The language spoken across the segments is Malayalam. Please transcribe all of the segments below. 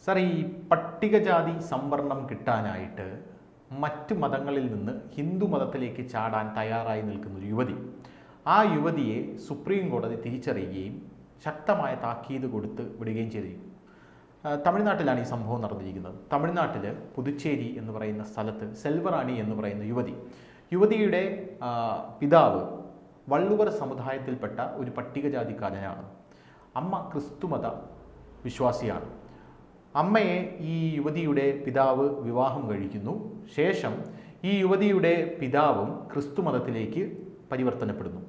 സാർ, ഈ പട്ടികജാതി സംവരണം കിട്ടാനായിട്ട് മറ്റ് മതങ്ങളിൽ നിന്ന് ഹിന്ദു മതത്തിലേക്ക് ചാടാൻ തയ്യാറായി നിൽക്കുന്ന ഒരു യുവതി, ആ യുവതിയെ സുപ്രീം കോടതി തിരിച്ചറിയുകയും ശക്തമായ താക്കീത് കൊടുത്ത് വിടുകയും ചെയ്തിരിക്കും. തമിഴ്നാട്ടിലാണ് ഈ സംഭവം നടന്നിരിക്കുന്നത്. തമിഴ്നാട്ടിൽ പുതുച്ചേരി എന്ന് പറയുന്ന സ്ഥലത്ത് സെൽവറാണി എന്ന് പറയുന്ന യുവതിയുടെ പിതാവ് വള്ളുവർ സമുദായത്തിൽപ്പെട്ട ഒരു പട്ടികജാതിക്കാരനാണ്. അമ്മ ക്രിസ്തുമത വിശ്വാസിയാണ്. അമ്മയെ ഈ യുവതിയുടെ പിതാവ് വിവാഹം കഴിക്കുന്നു. ശേഷം ഈ യുവതിയുടെ പിതാവും ക്രിസ്തുമതത്തിലേക്ക് പരിവർത്തനപ്പെടുന്നു.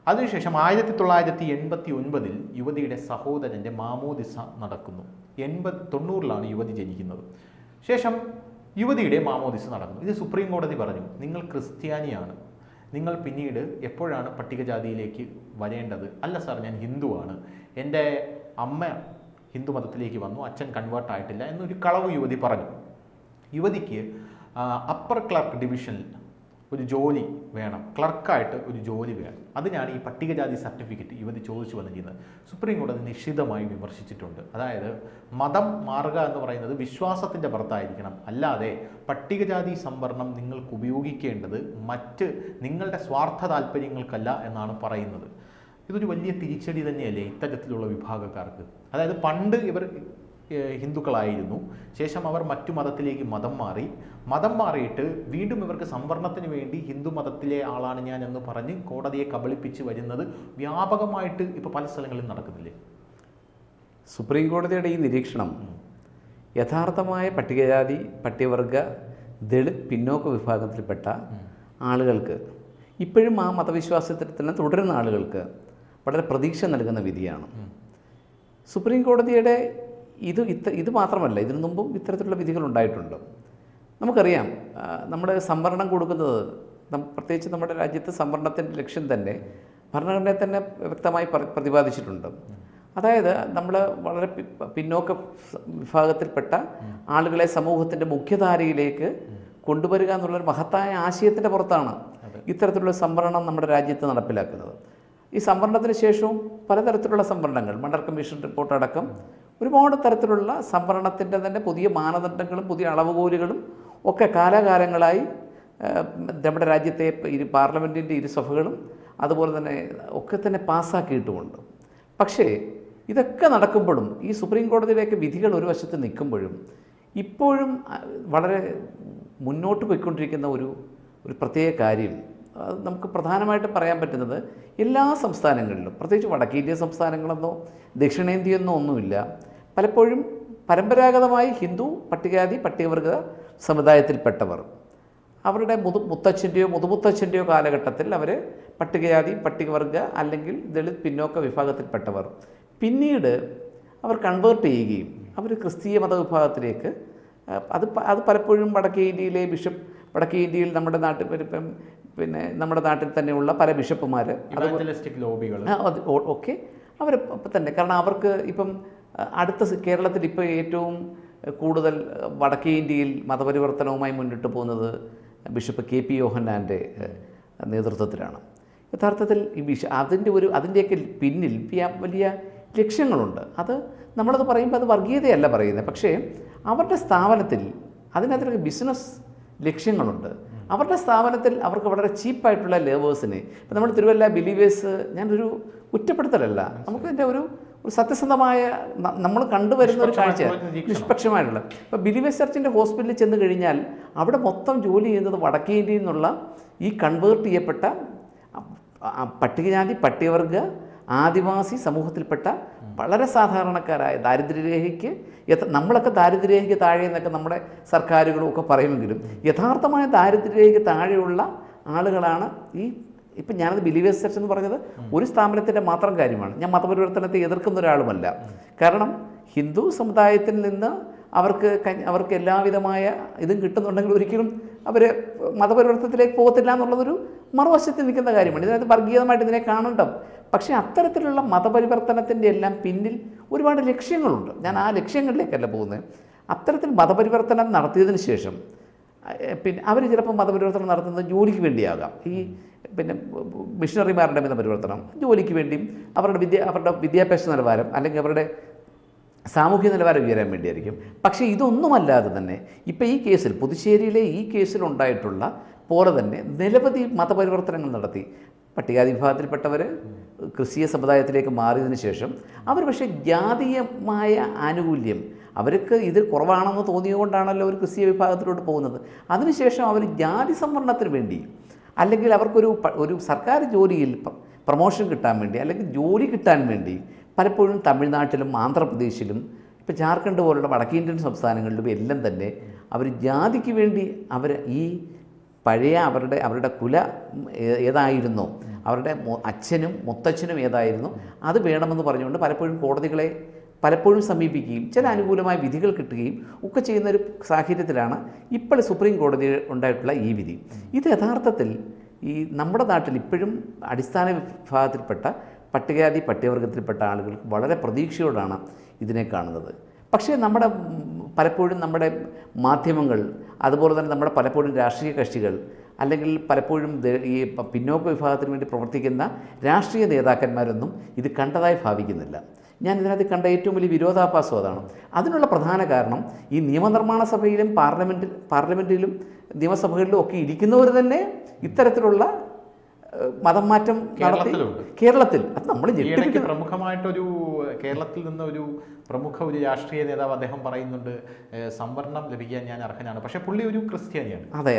അതിനുശേഷം 1989 യുവതിയുടെ സഹോദരൻ്റെ മാമോദിസ നടക്കുന്നു. 90 യുവതി ജനിക്കുന്നത്. ശേഷം യുവതിയുടെ മാമോദിസ നടക്കുന്നു. ഇത് സുപ്രീം കോടതി പറഞ്ഞു, നിങ്ങൾ ക്രിസ്ത്യാനിയാണ്, നിങ്ങൾ പിന്നീട് എപ്പോഴാണ് പട്ടികജാതിയിലേക്ക് വരേണ്ടത്? അല്ല സാർ, ഞാൻ ഹിന്ദുവാണ്, എൻ്റെ അമ്മ ഹിന്ദു മതത്തിലേക്ക് വന്നു, അച്ഛൻ കൺവേർട്ട് ആയിട്ടില്ല എന്നൊരു കളവ് യുവതി പറഞ്ഞു. യുവതിക്ക് അപ്പർ ക്ലർക്ക് ഡിവിഷനിൽ ഒരു ജോലി വേണം, ക്ലർക്കായിട്ട് ഒരു ജോലി വേണം. അതിനാണ് ഈ പട്ടികജാതി സർട്ടിഫിക്കറ്റ് യുവതി ചോദിച്ചു വന്നിരിക്കുന്നത്. സുപ്രീം കോടതി നിശ്ചിതമായി വിമർശിച്ചിട്ടുണ്ട്. അതായത് മതം മാറുക എന്ന് പറയുന്നത് വിശ്വാസത്തിൻ്റെ പുറത്തായിരിക്കണം, അല്ലാതെ പട്ടികജാതി സംവരണം നിങ്ങൾക്ക് ഉപയോഗിക്കേണ്ടത് മറ്റ് നിങ്ങളുടെ സ്വാർത്ഥ താല്പര്യങ്ങൾക്കല്ല എന്നാണ് പറയുന്നത്. ഇതൊരു വലിയ തിരിച്ചടി തന്നെയല്ലേ ഇത്തരത്തിലുള്ള വിഭാഗക്കാർക്ക്? അതായത് പണ്ട് ഇവർ ഹിന്ദുക്കളായിരുന്നു, ശേഷം അവർ മറ്റു മതത്തിലേക്ക് മതം മാറിയിട്ട് വീണ്ടും ഇവർക്ക് സംവരണത്തിന് വേണ്ടി ഹിന്ദു മതത്തിലെ ആളാണ് ഞാൻ എന്ന് പറഞ്ഞ് കോടതിയെ കബളിപ്പിച്ച് വരുന്നത് വ്യാപകമായിട്ട് ഇപ്പോൾ പല സ്ഥലങ്ങളിലും നടക്കുന്നില്ലേ? സുപ്രീം കോടതിയുടെ ഈ നിരീക്ഷണം യഥാർത്ഥമായ പട്ടികജാതി, പട്ടികവർഗ, ദളിത്, പിന്നോക്ക വിഭാഗത്തിൽപ്പെട്ട ആളുകൾക്ക്, ഇപ്പോഴും ആ മതവിശ്വാസത്തിൽ തന്നെ തുടരുന്ന ആളുകൾക്ക് വളരെ പ്രതീക്ഷ നൽകുന്ന വിധിയാണ്. സുപ്രീം കോടതിയുടെ ഇത് മാത്രമല്ല, ഇതിനു മുമ്പും ഇത്തരത്തിലുള്ള വിധികൾ ഉണ്ടായിട്ടുണ്ട്. നമുക്കറിയാം, നമ്മുടെ സംവരണം കൊടുക്കുന്നത്, പ്രത്യേകിച്ച് നമ്മുടെ രാജ്യത്ത് സംവരണത്തിൻ്റെ ലക്ഷ്യം തന്നെ ഭരണഘടനയെ തന്നെ വ്യക്തമായി പ്രതിപാദിച്ചിട്ടുണ്ട്. അതായത് നമ്മൾ വളരെ പിന്നോക്ക വിഭാഗത്തിൽപ്പെട്ട ആളുകളെ സമൂഹത്തിൻ്റെ മുഖ്യധാരയിലേക്ക് കൊണ്ടുവരിക എന്നുള്ളൊരു മഹത്തായ ആശയത്തിൻ്റെ പുറത്താണ് ഇത്തരത്തിലുള്ള സംവരണം നമ്മുടെ രാജ്യത്ത് നടപ്പിലാക്കുന്നത്. ഈ സംവരണത്തിന് ശേഷവും പലതരത്തിലുള്ള സംവരണങ്ങൾ, മണ്ഡൽ കമ്മീഷൻ റിപ്പോർട്ട് അടക്കം ഒരുപാട് തരത്തിലുള്ള സംവരണത്തിൻ്റെ തന്നെ പുതിയ മാനദണ്ഡങ്ങളും പുതിയ അളവുകോലുകളും ഒക്കെ കാലാകാലങ്ങളായി നമ്മുടെ രാജ്യത്തെ പാർലമെൻറ്റിൻ്റെ ഇരുസഭകളും അതുപോലെ തന്നെ ഒക്കെ തന്നെ പാസ്സാക്കിയിട്ടുമുണ്ട്. പക്ഷേ ഇതൊക്കെ നടക്കുമ്പോഴും, ഈ സുപ്രീം കോടതിയിലേക്ക് വിധികൾ ഒരു വശത്ത് നിൽക്കുമ്പോഴും, ഇപ്പോഴും വളരെ മുന്നോട്ട് പോയിക്കൊണ്ടിരിക്കുന്ന ഒരു പ്രത്യേക കാര്യം, അത് നമുക്ക് പ്രധാനമായിട്ടും പറയാൻ പറ്റുന്നത്, എല്ലാ സംസ്ഥാനങ്ങളിലും, പ്രത്യേകിച്ച് വടക്കേന്ത്യ സംസ്ഥാനങ്ങളെന്നോ ദക്ഷിണേന്ത്യയെന്നോ ഒന്നുമില്ല, പലപ്പോഴും പരമ്പരാഗതമായി ഹിന്ദു പട്ടികജാതി പട്ടികവർഗ സമുദായത്തിൽപ്പെട്ടവർ അവരുടെ മുത്തച്ഛൻ്റെയോ മുതുമുത്തച്ഛൻ്റെയോ കാലഘട്ടത്തിൽ അവർ പട്ടികജാതി പട്ടികവർഗ അല്ലെങ്കിൽ ദളിത് പിന്നോക്ക വിഭാഗത്തിൽപ്പെട്ടവർ പിന്നീട് അവർ കൺവേർട്ട് ചെയ്യുകയും അവർ ക്രിസ്തീയ മതവിഭാഗത്തിലേക്ക്, അത് പലപ്പോഴും വടക്കേ ഇന്ത്യയിൽ നമ്മുടെ നാട്ടിൽ പിന്നെ നമ്മുടെ നാട്ടിൽ തന്നെയുള്ള പല ബിഷപ്പുമാർ ഒക്കെ അവർ തന്നെ, കാരണം അവർക്ക് ഇപ്പം കേരളത്തിൽ ഇപ്പോൾ ഏറ്റവും കൂടുതൽ വടക്കേ ഇന്ത്യയിൽ മതപരിവർത്തനവുമായി മുന്നിട്ട് പോകുന്നത് ബിഷപ്പ് KP യോഹന്നാൻ്റെ നേതൃത്വത്തിലാണ്. യഥാർത്ഥത്തിൽ ഈ അതിൻ്റെയൊക്കെ പിന്നിൽ വലിയ ലക്ഷ്യങ്ങളുണ്ട്. നമ്മളത് പറയുമ്പോൾ അത് വർഗീയതയല്ല പറയുന്നത്, പക്ഷേ അവരുടെ സ്ഥാപനത്തിൽ അതിനകത്തൊക്കെ ബിസിനസ് ലക്ഷ്യങ്ങളുണ്ട്. അവരുടെ സ്ഥാപനത്തിൽ അവർക്ക് വളരെ ചീപ്പായിട്ടുള്ള ലേബേഴ്സിനെ, ഇപ്പം നമ്മൾ തിരുവല്ല ബിലീവേഴ്സ്, ഞാനൊരു കുറ്റപ്പെടുത്തലല്ല, നമുക്കതിൻ്റെ ഒരു സത്യസന്ധമായ നമ്മൾ കണ്ടുവരുന്ന ഒരു കാഴ്ച, നിഷ്പക്ഷമായിട്ടുള്ള. ഇപ്പോൾ ബിലീവേഴ്സ് ചർച്ചിൻ്റെ ഹോസ്പിറ്റലിൽ ചെന്ന് കഴിഞ്ഞാൽ അവിടെ മൊത്തം ജോലി ചെയ്യുന്നത് വടക്കേ ഇന്ത്യയിൽ നിന്നുള്ള ഈ കൺവേർട്ട് ചെയ്യപ്പെട്ട പട്ടികജാതി പട്ടികവർഗ ആദിവാസി സമൂഹത്തിൽപ്പെട്ട വളരെ സാധാരണക്കാരായ ദാരിദ്ര്യരേഖയ്ക്ക്, നമ്മളൊക്കെ ദാരിദ്ര്യരേഖയ്ക്ക് താഴെ എന്നൊക്കെ നമ്മുടെ സർക്കാരുകളും ഒക്കെ പറയുമെങ്കിലും യഥാർത്ഥമായ ദാരിദ്ര്യരേഖയ്ക്ക് താഴെയുള്ള ആളുകളാണ് ഇപ്പം ഞാനത് ബിലീവേഴ്സ് ചർച്ച് എന്ന് പറഞ്ഞത് ഒരു സ്ഥാപനത്തിൻ്റെ മാത്രം കാര്യമാണ്. ഞാൻ മതപരിവർത്തനത്തെ എതിർക്കുന്ന ഒരാളുമല്ല. കാരണം ഹിന്ദു സമുദായത്തിൽ നിന്ന് അവർക്ക് എല്ലാവിധമായ ഇതും കിട്ടുന്നുണ്ടെങ്കിൽ ഒരിക്കലും അവർ മതപരിവർത്തനത്തിലേക്ക് പോകത്തില്ല എന്നുള്ളതൊരു മറുവശത്ത് നിൽക്കുന്ന കാര്യമാണ്. ഇതിനകത്ത് വർഗീയമായിട്ട് ഇതിനെ കാണണ്ട. പക്ഷേ അത്തരത്തിലുള്ള മതപരിവർത്തനത്തിൻ്റെ എല്ലാം പിന്നിൽ ഒരുപാട് ലക്ഷ്യങ്ങളുണ്ട്. ഞാൻ ആ ലക്ഷ്യങ്ങളിലേക്കല്ല പോകുന്നത്. അത്തരത്തിൽ മതപരിവർത്തനം നടത്തിയതിന് ശേഷം പിന്നെ അവർ ചിലപ്പോൾ മതപരിവർത്തനം നടത്തുന്നത് ജോലിക്ക് വേണ്ടിയാകാം. പിന്നെ മിഷണറിമാരുടെ മതപരിവർത്തനം ജോലിക്ക് വേണ്ടിയും അവരുടെ വിദ്യാഭ്യാസ നിലവാരം അല്ലെങ്കിൽ അവരുടെ സാമൂഹ്യ നിലവാരം ഉയരാൻ വേണ്ടിയായിരിക്കും. പക്ഷേ ഇതൊന്നുമല്ലാതെ തന്നെ ഇപ്പോൾ ഈ കേസിൽ, പുതുശ്ശേരിയിലെ ഈ കേസിലുണ്ടായിട്ടുള്ള പോലെ തന്നെ നിരവധി മതപരിവർത്തനങ്ങൾ നടത്തി. പട്ടികാതി വിഭാഗത്തിൽപ്പെട്ടവർ ക്രിസ്തീയ സമുദായത്തിലേക്ക് മാറിയതിന് ശേഷം അവർ പക്ഷേ ജാതീയമായ ആനുകൂല്യം അവർക്ക് ഇത് കുറവാണെന്ന് തോന്നിയതുകൊണ്ടാണല്ലോ അവർ ക്രിസ്തീയ വിഭാഗത്തിലോട്ട് പോകുന്നത്. അതിനുശേഷം അവർ ജാതി സംവരണത്തിന് വേണ്ടി, അല്ലെങ്കിൽ അവർക്കൊരു സർക്കാർ ജോലിയിൽ പ്രൊമോഷൻ കിട്ടാൻ വേണ്ടി, അല്ലെങ്കിൽ ജോലി കിട്ടാൻ വേണ്ടി പലപ്പോഴും തമിഴ്നാട്ടിലും ആന്ധ്രാപ്രദേശിലും ഇപ്പോൾ ജാർഖണ്ഡ് പോലുള്ള വടക്കേന്ത്യൻ സംസ്ഥാനങ്ങളിലും എല്ലാം തന്നെ അവർ ജാതിക്ക് വേണ്ടി അവർ ഈ പഴയ അവരുടെ കുല ഏതായിരുന്നോ, അവരുടെ അച്ഛനും മുത്തച്ഛനും ഏതായിരുന്നു അത് വേണമെന്ന് പറഞ്ഞുകൊണ്ട് പലപ്പോഴും കോടതികളെ സമീപിക്കുകയും ചില അനുകൂലമായ വിധികൾ കിട്ടുകയും ഒക്കെ ചെയ്യുന്നൊരു സാഹചര്യത്തിലാണ് ഇപ്പോൾ സുപ്രീം കോടതി ഉണ്ടായിട്ടുള്ള ഈ വിധി. ഇത് യഥാർത്ഥത്തിൽ ഈ നമ്മുടെ നാട്ടിൽ ഇപ്പോഴും അടിസ്ഥാന വിഭാഗത്തിൽപ്പെട്ട പട്ടികജാതി പട്ടികവർഗത്തിൽപ്പെട്ട ആളുകൾക്ക് വളരെ പ്രതീക്ഷയോടാണ് ഇതിനെ കാണുന്നത്. പക്ഷേ പലപ്പോഴും നമ്മുടെ മാധ്യമങ്ങൾ, അതുപോലെ തന്നെ നമ്മുടെ പലപ്പോഴും രാഷ്ട്രീയ കക്ഷികൾ, അല്ലെങ്കിൽ പലപ്പോഴും ഈ പിന്നോക്ക വിഭാഗത്തിന് വേണ്ടി പ്രവർത്തിക്കുന്ന രാഷ്ട്രീയ നേതാക്കന്മാരൊന്നും ഇത് കണ്ടതായി ഭാവിക്കുന്നില്ല. ഞാൻ ഇതിനകത്ത് കണ്ട ഏറ്റവും വലിയ വിരോധാഭാസം അതാണ്. അതിനുള്ള പ്രധാന കാരണം ഈ നിയമനിർമ്മാണ സഭയിലും പാർലമെൻറ്റിലും നിയമസഭകളിലും ഒക്കെ ഇരിക്കുന്നവർ തന്നെ ഇത്തരത്തിലുള്ള മതം മാറ്റം നടത്തി കേരളത്തിൽ. അത് നമ്മൾ പ്രമുഖമായിട്ടൊരു കേരളത്തിൽ നിന്ന് ഒരു രാഷ്ട്രീയ നേതാവ് അദ്ദേഹം പറയുന്നുണ്ട്, സംവരണം ലഭിക്കാൻ ഞാൻ അർഹനാണ്, പക്ഷേ പുള്ളി ഒരു ക്രിസ്ത്യാനിയാണ്. അതെ.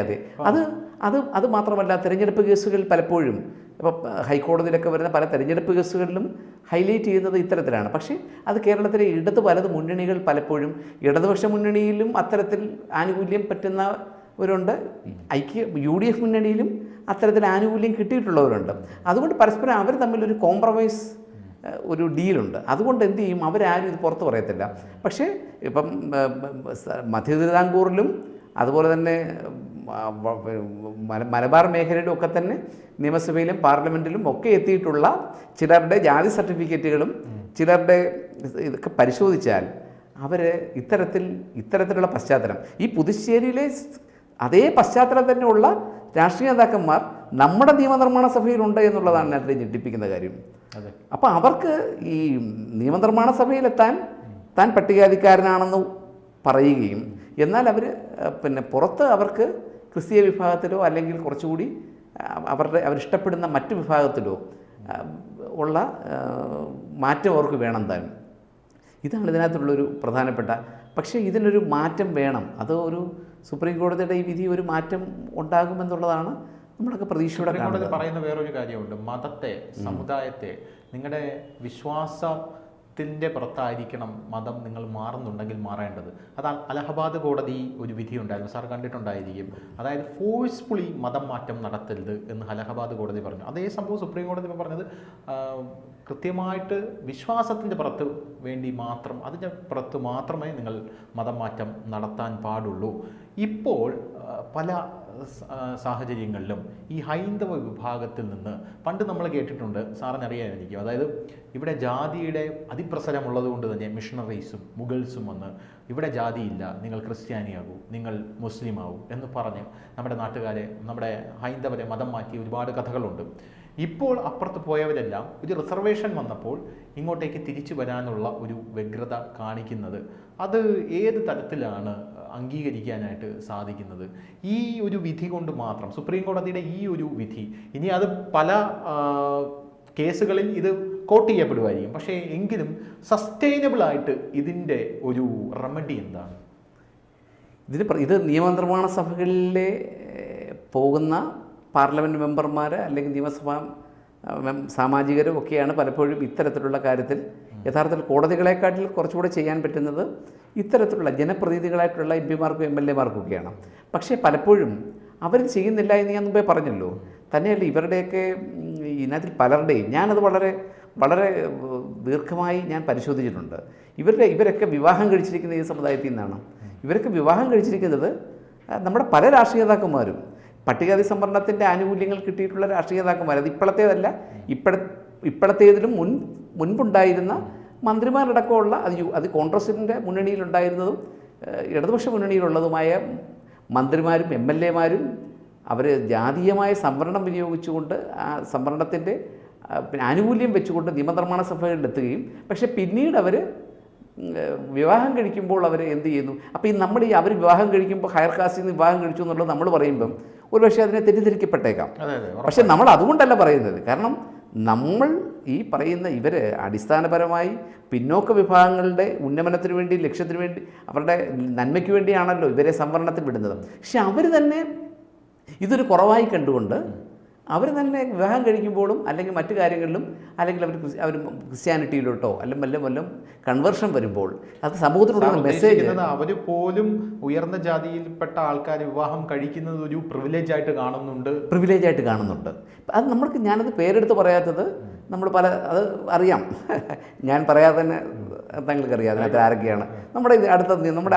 അത് മാത്രമല്ല, തെരഞ്ഞെടുപ്പ് കേസുകൾ പലപ്പോഴും ഇപ്പോൾ ഹൈക്കോടതിയിലൊക്കെ വരുന്ന പല തെരഞ്ഞെടുപ്പ് കേസുകളിലും ഹൈലൈറ്റ് ചെയ്യുന്നത് ഇത്തരത്തിലാണ്. പക്ഷേ അത് കേരളത്തിലെ വലത് മുന്നണികൾ പലപ്പോഴും, ഇടതുപക്ഷ മുന്നണിയിലും അത്തരത്തിൽ ആനുകൂല്യം പറ്റുന്നവരുണ്ട്, UDF മുന്നണിയിലും അത്തരത്തിൽ ആനുകൂല്യം കിട്ടിയിട്ടുള്ളവരുണ്ട്. അതുകൊണ്ട് പരസ്പരം അവർ തമ്മിലൊരു കോംപ്രമൈസ്, ഒരു ഡീലുണ്ട്. അതുകൊണ്ട് എന്ത് ചെയ്യും, അവരാരും ഇത് പുറത്ത് പറയത്തില്ല. പക്ഷേ ഇപ്പം മധ്യ തിരുവിതാംകൂറിലും അതുപോലെ തന്നെ മലബാർ മേഖലയിലും ഒക്കെ തന്നെ നിയമസഭയിലും പാർലമെൻറ്റിലും ഒക്കെ എത്തിയിട്ടുള്ള ചിലരുടെ ജാതി ചിലരുടെ ഇതൊക്കെ പരിശോധിച്ചാൽ അവർ ഇത്തരത്തിലുള്ള പശ്ചാത്തലം, ഈ പുതുശ്ശേരിയിലെ അതേ പശ്ചാത്തലം തന്നെയുള്ള രാഷ്ട്രീയ നേതാക്കന്മാർ നമ്മുടെ നിയമനിർമ്മാണ സഭയിലുണ്ട് എന്നുള്ളതാണ് അതിൽ ഞെട്ടിപ്പിക്കുന്ന കാര്യം. അപ്പോൾ അവർക്ക് ഈ നിയമനിർമ്മാണ സഭയിലെത്താൻ താൻ പട്ടികജാതിക്കാരനാണെന്ന് പറയുകയും, എന്നാൽ പുറത്ത് അവർക്ക് ക്രിസ്തീയ വിഭാഗത്തിലോ അല്ലെങ്കിൽ കുറച്ചുകൂടി അവരിഷ്ടപ്പെടുന്ന മറ്റു വിഭാഗത്തിലോ ഉള്ള മാറ്റം അവർക്ക് വേണം താനും. ഇതാണ് ഇതിനകത്തുള്ളൊരു പ്രധാനപ്പെട്ട. പക്ഷേ ഇതിനൊരു മാറ്റം വേണം. അത് ഒരു സുപ്രീം കോടതിയുടെ ഈ വിധി ഒരു മാറ്റം ഉണ്ടാകുമെന്നുള്ളതാണ് നമ്മളൊക്കെ പ്രതീക്ഷയോടെ കാണുന്നത്. പറയുന്ന വേറൊരു കാര്യമുണ്ട്, മതത്തെ, സമുദായത്തെ നിങ്ങളുടെ വിശ്വാസത്തിൻ്റെ പുറത്തായിരിക്കണം മതം നിങ്ങൾ മാറുന്നുണ്ടെങ്കിൽ മാറേണ്ടത്. അത് അലഹബാദ് കോടതി ഒരു വിധി ഉണ്ടായിരുന്നു, സാർ കണ്ടിട്ടുണ്ടായിരിക്കും. അതായത് ഫോഴ്സ്ഫുള്ളി മതം മാറ്റം നടത്തരുത് എന്ന് അലഹബാദ് കോടതി പറഞ്ഞു. അതേ സംഭവം സുപ്രീം കോടതി പറഞ്ഞത് കൃത്യമായിട്ട് വിശ്വാസത്തിൻ്റെ പുറത്ത് വേണ്ടി മാത്രം, അതിൻ്റെ പുറത്ത് മാത്രമേ നിങ്ങൾ മതം മാറ്റം നടത്താൻ പാടുള്ളൂ. ഇപ്പോൾ പല സാഹചര്യങ്ങളിലും ഈ ഹൈന്ദവ വിഭാഗത്തിൽ നിന്ന് പണ്ട് നമ്മൾ കേട്ടിട്ടുണ്ട്, സാറിനറിയാമായിരിക്കും, അതായത് ഇവിടെ ജാതിയുടെ അതിപ്രസരമുള്ളത് കൊണ്ട് തന്നെ മിഷണറീസും മുഗൾസും വന്ന് ഇവിടെ ജാതിയില്ല, നിങ്ങൾ ക്രിസ്ത്യാനിയാകൂ, നിങ്ങൾ മുസ്ലിം ആകൂ എന്ന് പറഞ്ഞ് നമ്മുടെ ഹൈന്ദവരെ മതം മാറ്റിയ ഒരുപാട് കഥകളുണ്ട്. ഇപ്പോൾ അപ്പുറത്ത് പോയവരെല്ലാം ഒരു റിസർവേഷൻ വന്നപ്പോൾ ഇങ്ങോട്ടേക്ക് തിരിച്ചു വരാനുള്ള ഒരു വ്യഗ്രത കാണിക്കുന്നത്, അത് ഏത് തരത്തിലാണ് അംഗീകരിക്കാനായിട്ട് സാധിക്കുന്നത്? ഈ ഒരു വിധി കൊണ്ട് മാത്രം, സുപ്രീം കോടതിയുടെ ഈ ഒരു വിധി, ഇനി അത് പല കേസുകളിൽ ഇത് കോട്ട് ചെയ്യപ്പെടുമായിരിക്കും, പക്ഷേ എങ്കിലും സസ്റ്റൈനബിളായിട്ട് ഇതിൻ്റെ ഒരു റെമഡി എന്താണ്? ഇത് നിയമനിർമ്മാണ സഭകളിലെ പോകുന്ന പാർലമെൻറ്റ് മെമ്പർമാർ അല്ലെങ്കിൽ നിയമസഭാ സാമാജികരും ഒക്കെയാണ് പലപ്പോഴും ഇത്തരത്തിലുള്ള കാര്യത്തിൽ യഥാർത്ഥത്തിൽ കോടതികളെക്കാട്ടിൽ കുറച്ചുകൂടെ ചെയ്യാൻ പറ്റുന്നത് ഇത്തരത്തിലുള്ള ജനപ്രതിനിധികളായിട്ടുള്ള MP-മാർക്കും MLA-മാർക്കും ഒക്കെയാണ്. പക്ഷേ പലപ്പോഴും അവർ ചെയ്യുന്നില്ല എന്ന് ഞാൻ മുമ്പേ പറഞ്ഞല്ലോ. തന്നെയല്ല, ഇവരുടെയൊക്കെ ഇതിനകത്തിൽ പലരുടെയും ഞാനത് വളരെ വളരെ ദീർഘമായി ഞാൻ പരിശോധിച്ചിട്ടുണ്ട്. ഇവരൊക്കെ വിവാഹം കഴിച്ചിരിക്കുന്ന ഈ സമുദായത്തിൽ നിന്നാണ്. ഇവരൊക്കെ വിവാഹം കഴിച്ചിരിക്കുന്നത് നമ്മുടെ പല രാഷ്ട്രീയ നേതാക്കന്മാരും, പട്ടികജാതി സംവരണത്തിൻ്റെ ആനുകൂല്യങ്ങൾ കിട്ടിയിട്ടുള്ള രാഷ്ട്രീയ നേതാക്കന്മാർ, അത് ഇപ്പോഴത്തേതല്ല, ഇപ്പോഴത്തേതിലും മുൻപുണ്ടായിരുന്ന മന്ത്രിമാരടക്കമുള്ള അത് കോൺഗ്രസിൻ്റെ മുന്നണിയിലുണ്ടായിരുന്നതും ഇടതുപക്ഷ മുന്നണിയിലുള്ളതുമായ മന്ത്രിമാരും MLA-മാരും അവർ ജാതീയമായ സംവരണം വിനിയോഗിച്ചുകൊണ്ട് ആ സംവരണത്തിൻ്റെ ആനുകൂല്യം വെച്ചുകൊണ്ട് നിയമനിർമ്മാണ സഭകളിലെത്തുകയും, പക്ഷേ പിന്നീട് അവർ വിവാഹം കഴിക്കുമ്പോൾ അവർ എന്ത് ചെയ്യുന്നു? അപ്പോൾ ഈ അവർ വിവാഹം കഴിക്കുമ്പോൾ ഹയർ കാസ്റ്റിൽ നിന്ന് വിവാഹം കഴിച്ചു എന്നുള്ളത് നമ്മൾ പറയുമ്പം ഒരുപക്ഷെ അതിനെ തെറ്റിദ്ധരിക്കപ്പെട്ടേക്കാം. പക്ഷെ നമ്മൾ അതുകൊണ്ടല്ല പറയുന്നത്. കാരണം നമ്മൾ ഈ പറയുന്ന ഇവർ അടിസ്ഥാനപരമായി പിന്നോക്ക വിഭാഗങ്ങളുടെ ഉന്നമനത്തിന് വേണ്ടി, ലക്ഷ്യത്തിന് വേണ്ടി, അവരുടെ നന്മയ്ക്ക് വേണ്ടിയാണല്ലോ ഇവരെ സംവരണത്തിൽ വിടുന്നത്. പക്ഷെ അവർ തന്നെ ഇതൊരു കുറവായി കണ്ടുകൊണ്ട് അവർ തന്നെ വിവാഹം കഴിക്കുമ്പോഴും അല്ലെങ്കിൽ മറ്റു കാര്യങ്ങളിലും അല്ലെങ്കിൽ അവർ ക്രിസ്ത്യാനിറ്റിയിലോട്ടോ അല്ലെങ്കിൽ വല്ലതും കൺവേർഷൻ വരുമ്പോൾ അത് സമൂഹത്തിനുള്ള മെസ്സേജ്. അവർ പോലും ഉയർന്ന ജാതിയിൽപ്പെട്ട ആൾക്കാർ വിവാഹം കഴിക്കുന്നത് ഒരു പ്രിവിലേജ് ആയിട്ട് കാണുന്നുണ്ട്. അത് ഞാനത് പേരെടുത്ത് പറയാത്തത് നമ്മൾ അത് അറിയാം. ഞാൻ പറയാതെ തന്നെ താങ്കൾക്കറിയാം അതിനകത്ത് ആരൊക്കെയാണ്. നമ്മുടെ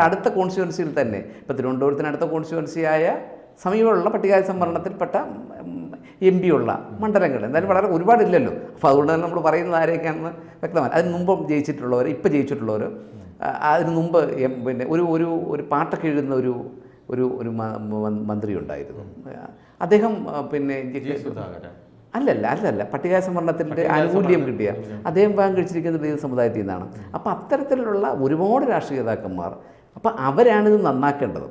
അടുത്ത കോൺസ്റ്റിറ്റ്യുവൻസിയിൽ തന്നെ ഇപ്പോൾ തിരുവനന്തപുരത്തിന് അടുത്ത കോൺസ്റ്റിറ്റ്യുവൻസിയായ സമീപമുള്ള പട്ടികജാതി സംവരണത്തിൽപ്പെട്ട MP ഉള്ള മണ്ഡലങ്ങൾ എന്തായാലും വളരെ ഒരുപാടില്ലല്ലോ. അപ്പോൾ അതുകൊണ്ട് തന്നെ നമ്മൾ പറയുന്നത് ആരെയൊക്കെയാണെന്ന് വ്യക്തമാണ്. അതിന് മുമ്പ് ജയിച്ചിട്ടുള്ളവർ, ഇപ്പോൾ ജയിച്ചിട്ടുള്ളവർ, അതിന് മുമ്പ് പിന്നെ ഒരു പാട്ടൊക്കെ എഴുതുന്ന ഒരു മന്ത്രി ഉണ്ടായിരുന്നു. അദ്ദേഹം പിന്നെ അല്ലല്ല പട്ടികജാതി സംവരണത്തിൻ്റെ ആനുകൂല്യം കിട്ടിയ അദ്ദേഹം വിവാഹം കഴിച്ചിരിക്കുന്നത് ഏത് സമുദായത്തിൽ നിന്നാണ്. അപ്പോൾ അത്തരത്തിലുള്ള ഒരുപാട് രാഷ്ട്രീയ നേതാക്കന്മാർ, അപ്പോൾ അവരാണിത് നന്നാക്കേണ്ടത്.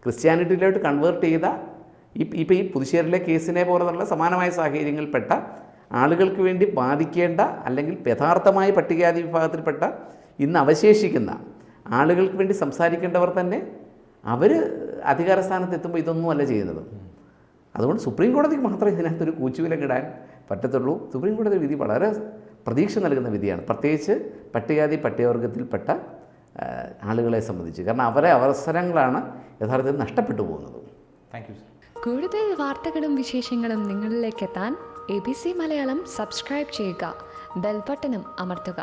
ക്രിസ്ത്യാനിറ്റിയിലോട്ട് കൺവേർട്ട് ചെയ്ത ഇപ്പോൾ ഈ പുതുശ്ശേരിയിലെ കേസിനെ പോലുള്ള സമാനമായ സാഹചര്യങ്ങളിൽപ്പെട്ട ആളുകൾക്ക് വേണ്ടി ബാധിക്കേണ്ട അല്ലെങ്കിൽ യഥാർത്ഥമായ പട്ടികജാതി വിഭാഗത്തിൽപ്പെട്ട ഇന്ന് അവശേഷിക്കുന്ന ആളുകൾക്ക് വേണ്ടി സംസാരിക്കേണ്ടവർ തന്നെ അവർ അധികാര സ്ഥാനത്തെത്തുമ്പോൾ ഇതൊന്നും അല്ല ചെയ്യുന്നത്. അതുകൊണ്ട് സുപ്രീം കോടതിക്ക് മാത്രമേ ഇതിനകത്തൊരു കൂച്ചുവിലങ്ങിടാൻ പറ്റത്തുള്ളൂ. സുപ്രീം കോടതി വിധി വളരെ പ്രതീക്ഷ നൽകുന്ന വിധിയാണ്, പ്രത്യേകിച്ച് പട്ടികവർഗത്തിൽപ്പെട്ട ആളുകളെ സംബന്ധിച്ച്. കാരണം അവരെ അവസരങ്ങളാണ് യഥാർത്ഥത്തിൽ നഷ്ടപ്പെട്ടു പോകുന്നത്. Thank you sir. കൂടുതൽ വാർത്തകളും വിശേഷങ്ങളും നിങ്ങളിലേക്ക് എത്താൻ ABC മലയാളം സബ്സ്ക്രൈബ് ചെയ്യുക, ബെൽ ബട്ടണും അമർത്തുക.